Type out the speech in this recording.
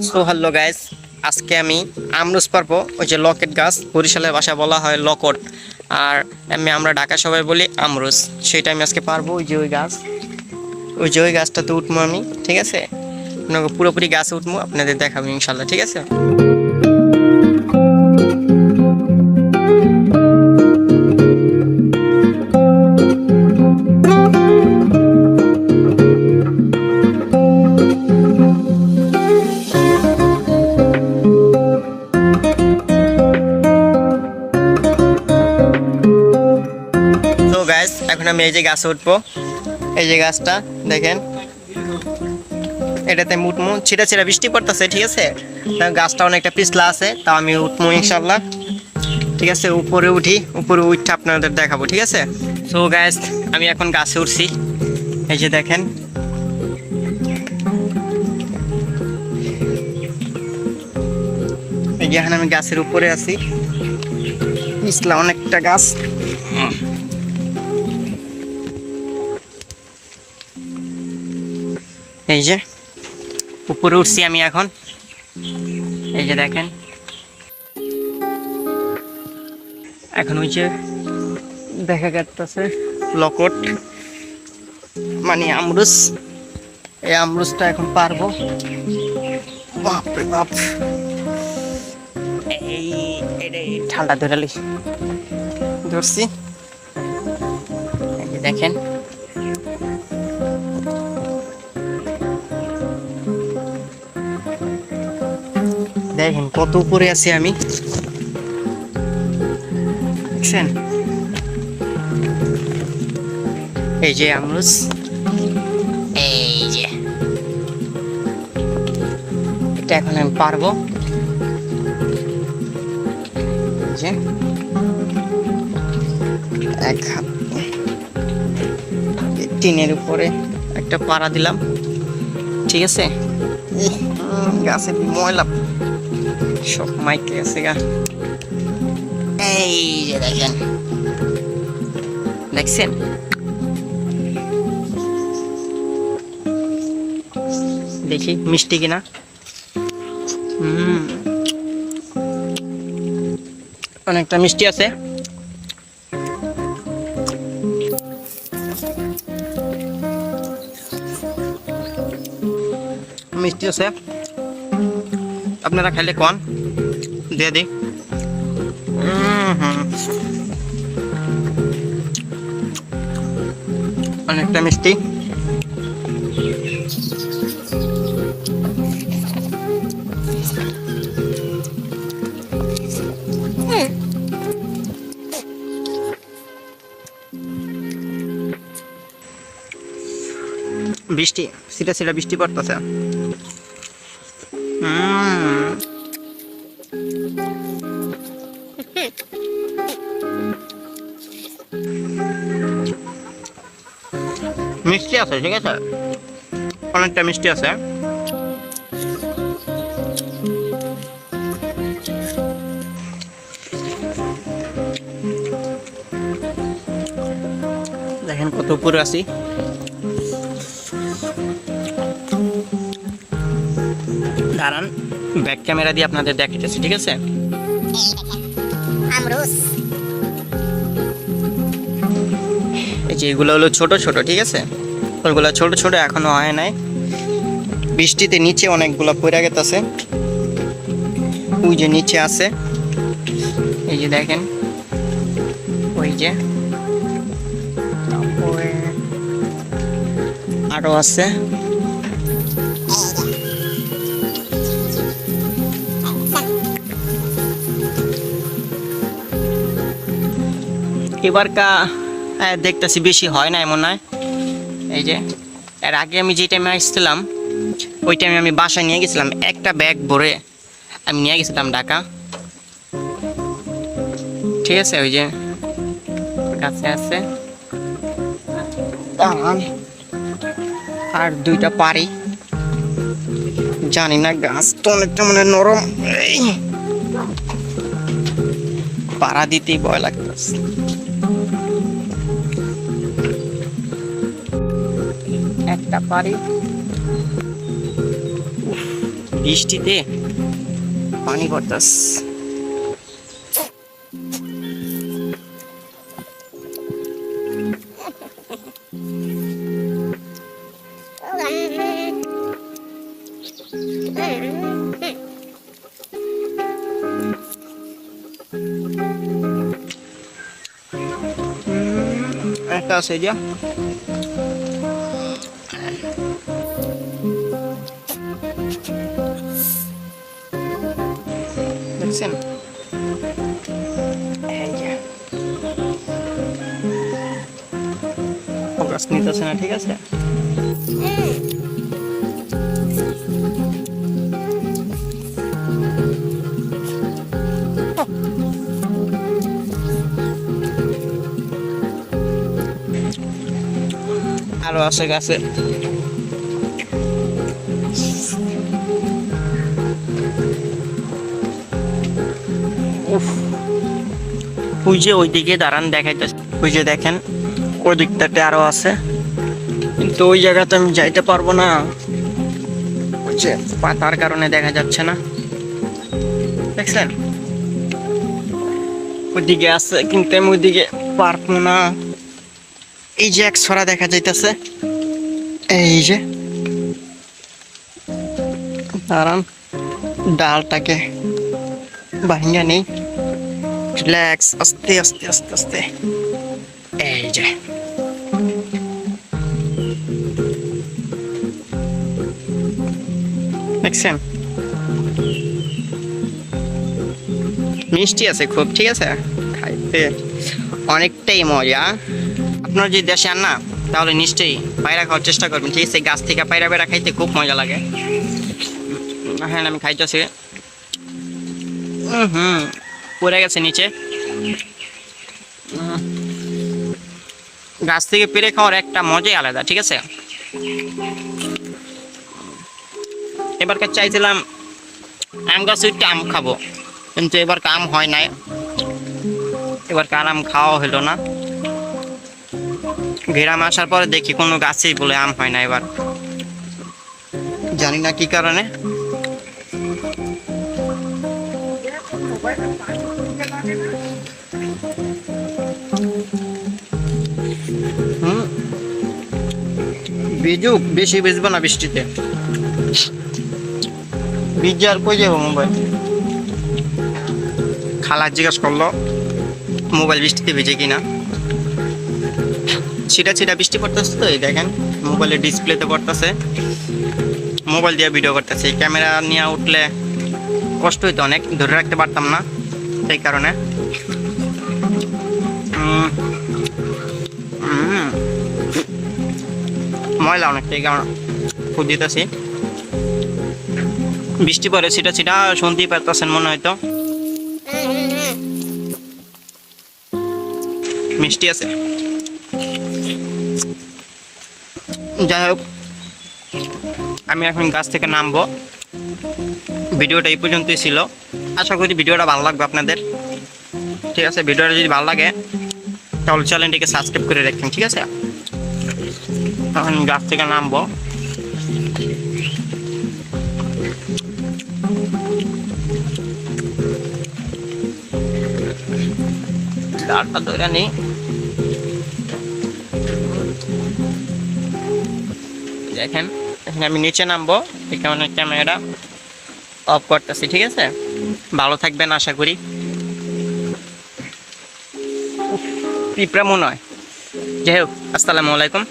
So hello guys, আজকে আমি আমরুস পারবো। ওই যে লকেট গাছ, বরিশালের ভাষায় বলা হয় লকট, আর আমরা ঢাকা সবাই বলি আমরুস। সেটা আমি আজকে পারবো। ওই যে ওই গাছটাতে উঠবো আমি, ঠিক আছে? আপনাকে পুরোপুরি গাছে উঠবো, আপনাদের দেখাবো ইনশাল্লাহ, ঠিক আছে? তো গাইস, এখন আমি এই যে গাছে উঠবো। এই যে গাছটা দেখেন, এটাতে উঠবো। ছিটা ছিটা বৃষ্টি পড়তেছে, ঠিক আছে? গাছটা অনেকটা পিছলা আছে, তা আমি উঠবো ইনশাল্লাহ, ঠিক আছে? উপরে উঠে আপনাদের দেখাবো, ঠিক আছে? সো গাইস, আমি এখন গাছে উঠছি। এই যে দেখেন, এই যে এখন আমি গাছের উপরে আছি। পিছলা অনেকটা গাছ। এই যে উপরে উঠছি আমি এখন। এই যে দেখেন, এখন ওই যে দেখা যাচ্ছে লকট, মানে আমরুস। এই আমরুসটা এখন পারবো। বাপরে বাপ, এই ঠান্ডা ধরছি। এই যে দেখেন, দেখেন কত উপরে আছি আমি, দেখছেন? এই যে আমরুস, এই যে এটা এখন আমি পারবো। যে এক হাত টিনের উপরে একটা পাড়া দিলাম, ঠিক আছে? গাছে ময়লা সব মাইকে আছে গা। এই যে দেখছেন, দেখি মিষ্টি কিনা। অনেকটা মিষ্টি আছে। মিষ্টি আছে, আপনারা খাইলে কোন দিয়ে দিই। অনেকটা মিষ্টি। বৃষ্টি সিটা সিটা বৃষ্টি পড়তেছে। মিষ্টি আছে, ঠিক আছে? অনেকটা মিষ্টি আছে। দেখেন কত উপরে আছি। দাঁড়ান, ব্যাক ক্যামেরা দিয়ে আপনাদের দেখাইতেছি, ঠিক আছে? এই যে এগুলো হলো ছোট ছোট, ঠিক আছে? ওইগুলো ছোট ছোট, এখনো হয় নাই। বৃষ্টিতে নিচে অনেকগুলো পড়ে গেছে। ওই যে নিচে আছে, এই যে দেখেন, ওই যে আরো আছে। এবার দেখতেছি বেশি হয় না, এমন নয়। এই যে এর আগে আমি যে টাইমে আসছিলাম, ওই টাইমে আমি বাসায় নিয়ে গেছিলাম, একটা ব্যাগ ভরে আমি নিয়ে গেছিলাম ঢাকা, ঠিক আছে? ওই যে কাছে আছে, আর দুইটা পারি। জানি না, গাছ তো অনেকটা মানে নরম, পাড়া দিতেই ভয় লাগতেছে। একটা পারি, বৃষ্টিতে পানি পড়তাস। একটা আছে যা দেখছেন, ফোকাস নিতেছে না, ঠিক আছে। আরো আছে গাছে। ওই যে ওইদিকে দাঁড়ান দেখাইতেছে, ওই যে দেখেন ওই দিকটাতে আরো আছে, কিন্তু ওই জায়গাতে আমি যাইতে পারবো না, পাতার কারণে দেখা যাচ্ছে না। দেখছেন ওইদিকে আছে, কিন্তু আমি ওইদিকে পারবো না। এই যে এক ছড়া দেখা যাইতেছে, এই যে দাঁড়ান ডালটাকে ভাঙা নেই, রিল্যাক্স, আস্তে আস্তে আস্তে আস্তে। এই যে দেখছেন মিষ্টি আছে খুব, ঠিক আছে, খাইতে অনেকটাই মজা। আপনার যদি দেশে আন না তাহলে নিশ্চয়ই পায়রা খাওয়ার চেষ্টা করবেন, ঠিক আছে। গাছ থেকে পায়রা বেড়া খাইতে খুব মজা লাগে। হ্যাঁ আমি খাইতেছি, পড়ে গেছে নিচে। গাছ থেকে পেরে খাওয়ার একটা মজাই আলাদা, ঠিক আছে। এবারকার চাইছিলাম আম গাছে একটু আম খাবো, কিন্তু এবার আম হয় নাই, এবার আম খাওয়া হলো না। গ্রামে আসার পরে দেখি কোনো গাছেই বলে আম হয় না, এবার জানি না কি কারণে। ভিজুক, বেশি ভিজবো না বৃষ্টিতে, ভিজে আর কই যাবো। মোবাইল খালা জিজ্ঞাসা করলো মোবাইল বৃষ্টিতে ভিজে কিনা, ছিটা ছিটা বৃষ্টি পড়তেছে তো, এই দেখেন মোবাইলের ডিসপ্লেতে পড়তেছে। মোবাইল দিয়ে ভিডিও করতেছে, ক্যামেরা নিয়ে উঠলে কষ্ট হইতো, অনেক ধরে রাখতে পারতাম না, সেই কারণে। ময়লা অনেকটাই, কারণ খুব দিতেছি, বৃষ্টি পরে ছিটা ছিটা, শুনতেই পারতেছেন মনে হয়তো। মিষ্টি আছে, যাই হোক আমি এখন গাছ থেকে নামবো। ভিডিওটা এই পর্যন্তই ছিল, আশা করি ভিডিওটা ভালো লাগবে আপনাদের, ঠিক আছে। ভিডিওটা যদি ভালো লাগে তাহলে চ্যানেলটিকে সাবস্ক্রাইব করে রাখবেন, ঠিক আছে। এখন গাছ থেকে নামবো। ডালটা ধরে নি, দেখেন এখন আমি নিচে নামবো, এখানে ক্যামেরা অফ করতেছি, ঠিক আছে। ভালো থাকবেন আশা করি। পিঁপড়া মনে হয়, যাই হোক, আসসালামু আলাইকুম।